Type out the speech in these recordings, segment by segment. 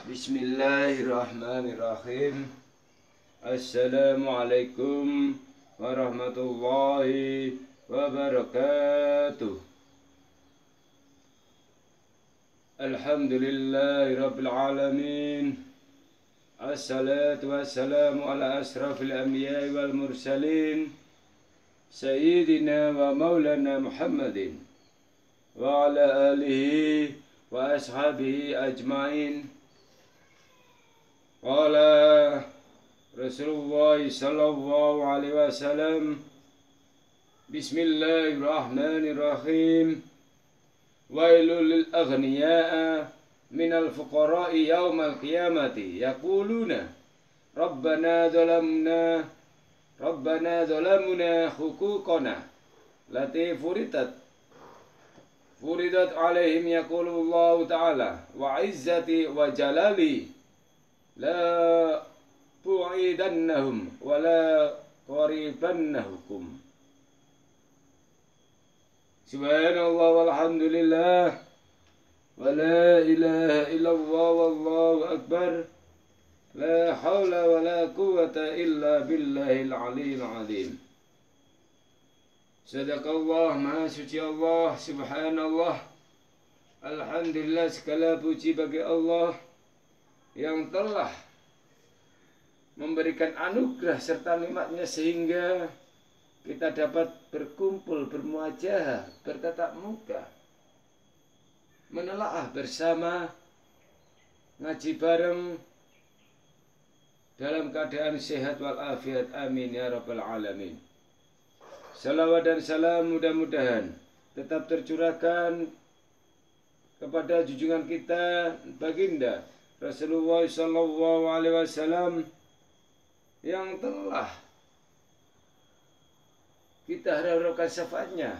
Bismillahirrahmanirrahim. Assalamualaikum warahmatullahi wabarakatuh. Alhamdulillahi rabbil alamin. Assalatu wassalamu ala asrafil anbiya'i wal mursalin Sayyidina wa maulana Muhammadin wa ala alihi wa ashabihi ajmain. Qala Rasulullah sallallahu alaihi wasallam, Bismillahirrahmanirrahim. Wailul lil aghniya'a minal fuqara'i yawmal qiyamati yaquluna Rabbana zalamna huquqana lati furidat alaihim, yaqulullahu ta'ala wa izzati wa jalali la bu'idannahum wa la qaribannahukum. Subhanallah walhamdulillah wa la ilaha illallah wallahu akbar. La hawla wa la quwwata illa billahil aliyyil azim. Sadaqallah, maha suci Allah, subhanallah. Alhamdulillah, segala puji bagi Allah yang telah memberikan anugerah serta nikmatnya sehingga kita dapat berkumpul, bermuajah, bertatap muka, menelaah bersama, ngaji bareng dalam keadaan sehat walafiat. Amin ya rabbal alamin. Salawat dan salam mudah-mudahan tetap tercurahkan kepada junjungan kita baginda Rasulullah sallallahu alaihi wasallam yang telah kita harapkan syafaatnya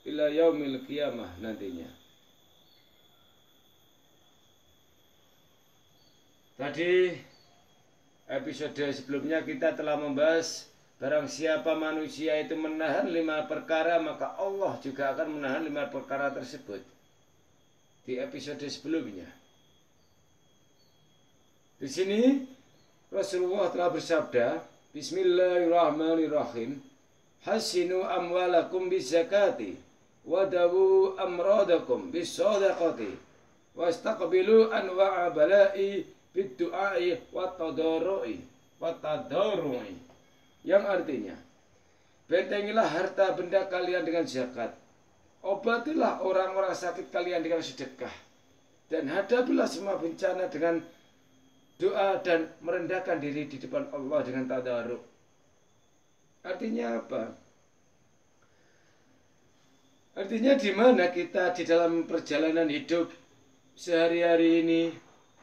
ila yaumil qiyamah nantinya. Tadi episode sebelumnya kita telah membahas barang siapa manusia itu menahan 5 perkara, maka Allah juga akan menahan 5 perkara tersebut. Di episode sebelumnya, di sini Rasulullah telah bersabda, Bismillahirrahmanirrahim. Hasinu amwalakum bizakati wadawu amradakum bisadaqati wastaqbilu anwa'a bala'i biddu'ai wattadarru'i. Yang artinya, bentengilah harta benda kalian dengan zakat, obatilah orang-orang sakit kalian dengan sedekah, dan hadapilah semua bencana dengan doa dan merendahkan diri di depan Allah dengan tadarruk. Artinya apa? Artinya di mana kita di dalam perjalanan hidup sehari-hari ini,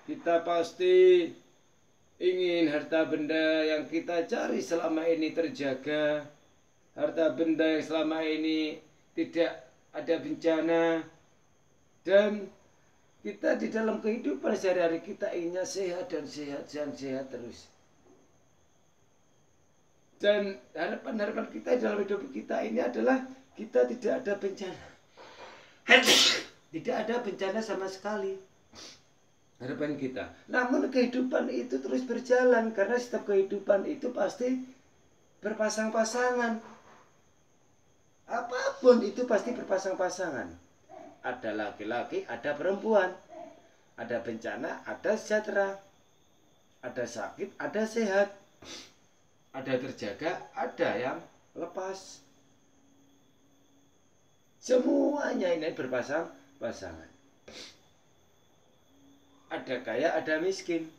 kita pasti ingin harta benda yang kita cari selama ini terjaga, harta benda yang selama ini tidak ada bencana, dan kita di dalam kehidupan sehari-hari kita inginnya sehat dan sehat dan sehat terus. Dan harapan-harapan kita dalam hidup kita ini adalah kita tidak ada bencana. Tidak ada bencana sama sekali. Harapan kita. Namun kehidupan itu terus berjalan karena setiap kehidupan itu pasti berpasang-pasangan. Apapun itu pasti berpasang-pasangan. Ada laki-laki, ada perempuan. Ada bencana, ada sejahtera. Ada sakit, ada sehat. Ada terjaga, ada yang lepas. Semuanya ini berpasang-pasangan. Ada kaya, ada miskin.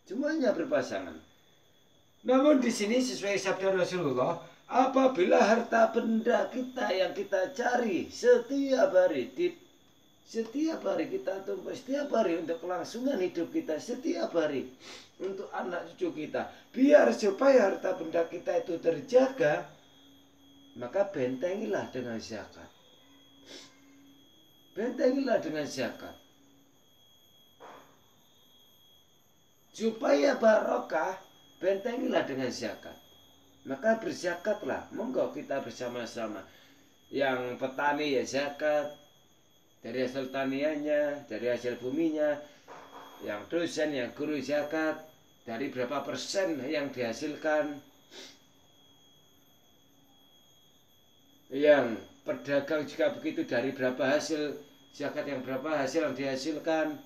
Semuanya berpasangan. Namun di sini sesuai sabda Rasulullah, apabila harta benda kita yang kita cari setiap hari kita tumpah, setiap hari untuk kelangsungan hidup kita, setiap hari untuk anak cucu kita, biar supaya harta benda kita itu terjaga, maka bentengilah dengan zakat. Bentengilah dengan zakat. Supaya barokah, bentengilah dengan zakat. Maka berzakatlah, monggo kita bersama-sama. Yang petani ya zakat, dari hasil taniannya, dari hasil buminya, yang dosen, yang guru zakat, dari berapa persen yang dihasilkan, yang pedagang juga begitu, dari berapa hasil zakat, yang berapa hasil yang dihasilkan.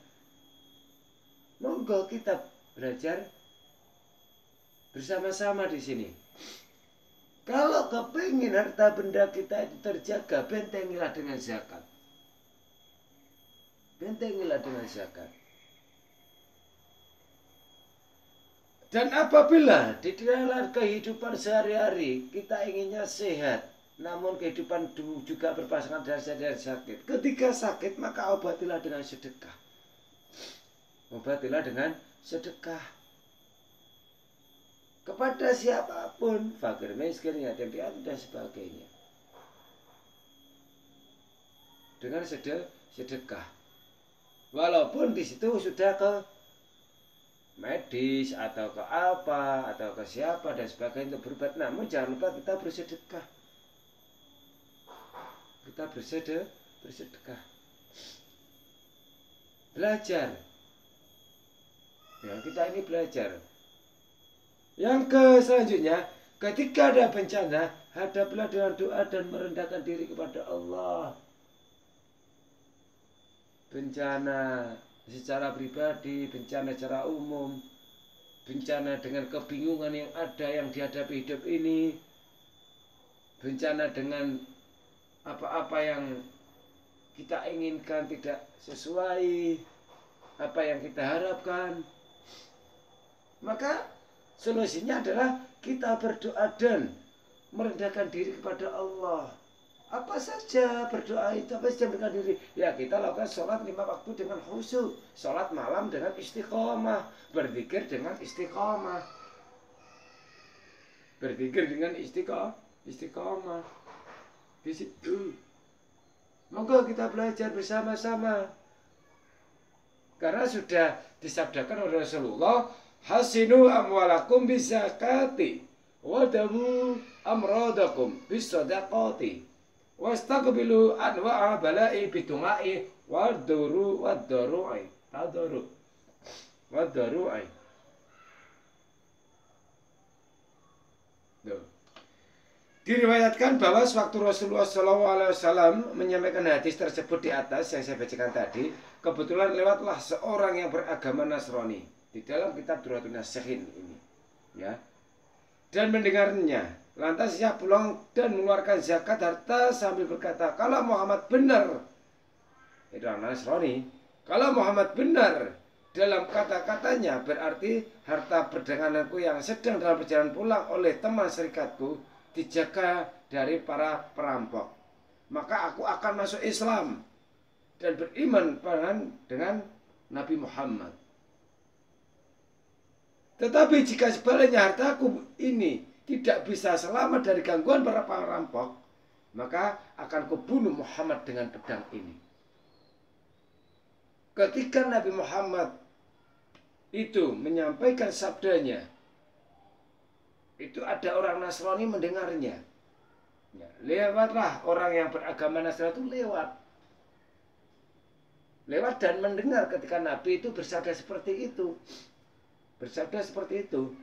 Monggo kita belajar bersama-sama di sini. Kalau kepingin harta benda kita itu terjaga, bentengilah dengan zakat. Bentengilah dengan zakat. Dan apabila di dalam kehidupan sehari-hari kita inginnya sehat, namun kehidupan juga berpasangan dengan sakit. Ketika sakit maka obatilah dengan sedekah. Obatilah dengan sedekah. Kepada siapapun, fakir, miskin, yatim piatu dan sebagainya. Dengan sedekah. Walaupun di situ sudah ke medis atau ke apa atau ke siapa dan sebagainya untuk berobat, namun jangan lupa kita bersedekah. Kita bersedekah. Belajar. Ya, kita ini belajar. Yang selanjutnya, ketika ada bencana, hadapilah dengan doa dan merendahkan diri kepada Allah. Bencana secara pribadi, bencana secara umum, bencana dengan kebingungan yang ada yang dihadapi hidup ini, bencana dengan apa-apa yang kita inginkan tidak sesuai apa yang kita harapkan, maka solusinya adalah kita berdoa dan merendahkan diri kepada Allah. Apa saja berdoa itu, apa saja merendahkan diri. Ya, kita lakukan sholat 5 waktu dengan khusyuk, sholat malam dengan istiqomah, berzikir dengan istiqomah, berzikir dengan istiqomah. Di situ. Monggo kita belajar bersama-sama. Karena sudah disabdakan oleh Rasulullah, hasinu amwalakum bizakati wadamu amradakum bisadaqati wastaqbilu anwa'a bala'i bitunga'i wadaru'i. Diriwayatkan bahwa sewaktu Rasulullah SAW menyampaikan hadis tersebut di atas yang saya bacakan tadi, kebetulan lewatlah seorang yang beragama Nasrani di dalam kitab Duratun Nasihin ini, ya. Dan mendengarnya, lantas ia pulang dan mengeluarkan zakat harta sambil berkata, kalau Muhammad benar, itu orang Nasrani, kalau Muhammad benar dalam kata-katanya, berarti harta perdaganganku yang sedang dalam perjalanan pulang oleh teman serikatku dijaga dari para perampok. Maka aku akan masuk Islam dan beriman dengan Nabi Muhammad. Tetapi jika sebaliknya hartaku ini tidak bisa selamat dari gangguan para perampok, maka akan kubunuh Muhammad dengan pedang ini. Ketika Nabi Muhammad itu menyampaikan sabdanya, itu ada orang Nasrani mendengarnya. Ya, lewatlah orang yang beragama Nasrani itu lewat dan mendengar ketika Nabi itu bersabda seperti itu. Bersabda seperti itu.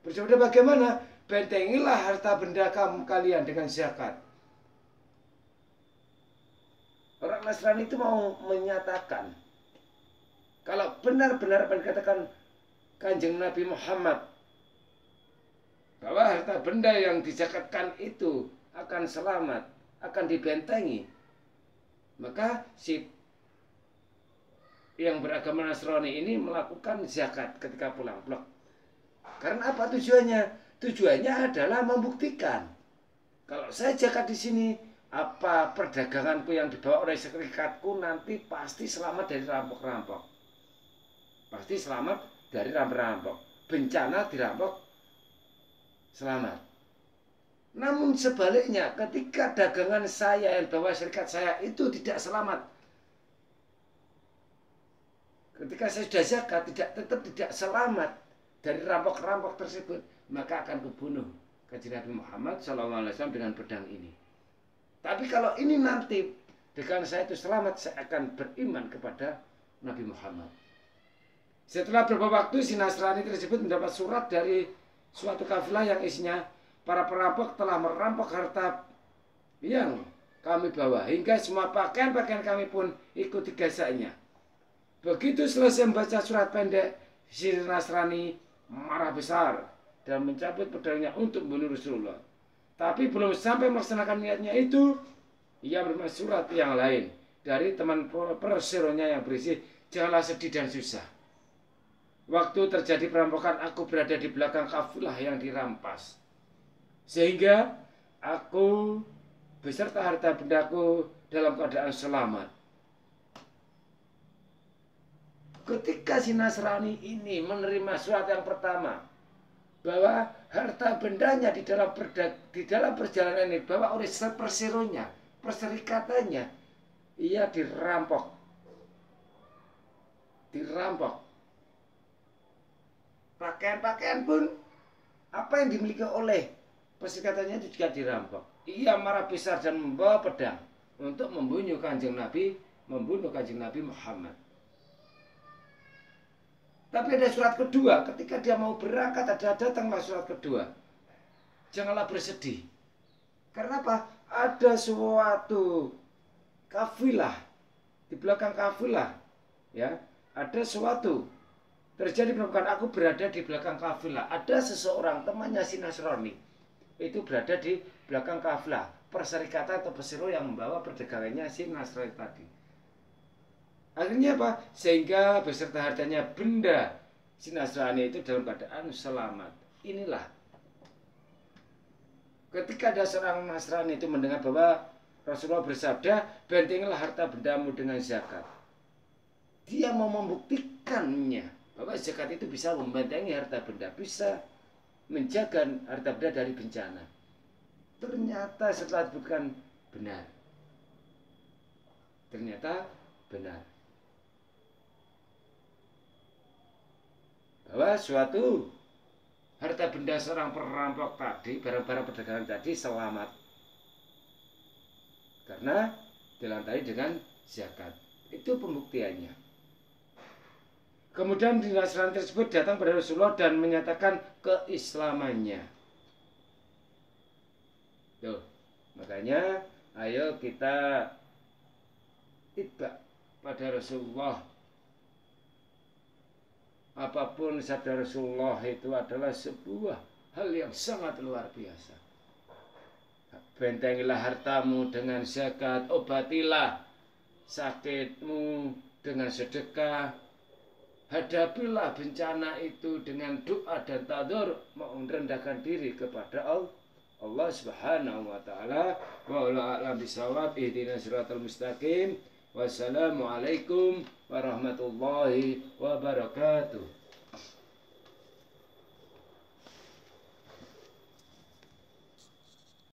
Bersabda bagaimana? Bentengilah harta benda kalian dengan zakat. Orang Nasrani itu mau menyatakan, kalau benar-benar apa yang dikatakan Kanjeng Nabi Muhammad, bahwa harta benda yang dizakatkan itu akan selamat, akan dibentengi, maka si yang beragama Nasrani ini melakukan zakat ketika pulang. Karena apa tujuannya? Tujuannya adalah membuktikan kalau saya zakat di sini, apa perdaganganku yang dibawa oleh serikatku nanti pasti selamat dari rampok-rampok. Pasti selamat dari rampok-rampok. Bencana dirampok, selamat. Namun sebaliknya, ketika dagangan saya yang bawa serikat saya itu tidak selamat, ketika saya sudah zakat tetap tidak selamat dari rampok-rampok tersebut, maka akan kubunuh Kanjeng Nabi Muhammad SAW dengan pedang ini. Tapi kalau ini nanti dengan saya itu selamat, saya akan beriman kepada Nabi Muhammad. Setelah beberapa waktu, si Nasrani tersebut mendapat surat dari suatu kafilah yang isinya para perampok telah merampok harta yang kami bawa, hingga semua pakaian-pakaian kami pun ikut digasaknya. Begitu selesai membaca surat pendek, si Nasrani marah besar dan mencabut pedangnya untuk membunuh Rasulullah. Tapi belum sampai melaksanakan niatnya itu, ia menerima surat yang lain dari teman perseronya yang berisi, janganlah sedih dan susah. Waktu terjadi perampokan, aku berada di belakang kafilah yang dirampas, sehingga aku beserta harta bendaku dalam keadaan selamat. Ketika si Nasrani ini menerima surat yang pertama, bahwa harta bendanya di dalam perjalanan ini bawa oleh perseronya, perserikatannya, ia dirampok. Pakaian-pakaian pun apa yang dimiliki oleh perserikatannya itu juga dirampok. Ia marah besar dan membawa pedang untuk membunuh Kanjeng Nabi Muhammad. Tapi ada surat kedua, ketika dia mau berangkat datanglah surat kedua. Janganlah bersedih. Karena apa? Ada suatu kafilah di belakang kafilah, ya, ada suatu terjadi perampokan, aku berada di belakang kafilah. Ada seseorang temannya si Nasrani itu berada di belakang kafilah perserikatan atau persero yang membawa perdagangannya si Nasrani tadi. Akhirnya apa? Sehingga beserta hartanya benda si Nasrani itu dalam keadaan selamat. Inilah ketika ada seorang Nasrani itu mendengar bahwa Rasulullah bersabda, bentengilah harta bendamu dengan zakat. Dia mau membuktikannya bahwa zakat itu bisa membentengi harta benda, bisa menjaga harta benda dari bencana. Ternyata setelah dibuktikan benar. Ternyata benar. Bahwa suatu harta benda seorang perampok tadi, barang-barang perdagangan tadi selamat. Karena dilantarai dengan zakat. Itu pembuktiannya. Kemudian di Nasrani tersebut datang pada Rasulullah dan menyatakan keislamannya. Tuh, makanya ayo kita itba pada Rasulullah. Apapun sabda Rasulullah itu adalah sebuah hal yang sangat luar biasa. Bentengilah hartamu dengan zakat, obatilah sakitmu dengan sedekah, hadapilah bencana itu dengan doa dan tadur, merendahkan diri kepada Allah Subhanahu wa taala. Wallahu a'lam bishawab. Ihdinas siratal mustaqim. Wassalamualaikum warahmatullahi wabarakatuh.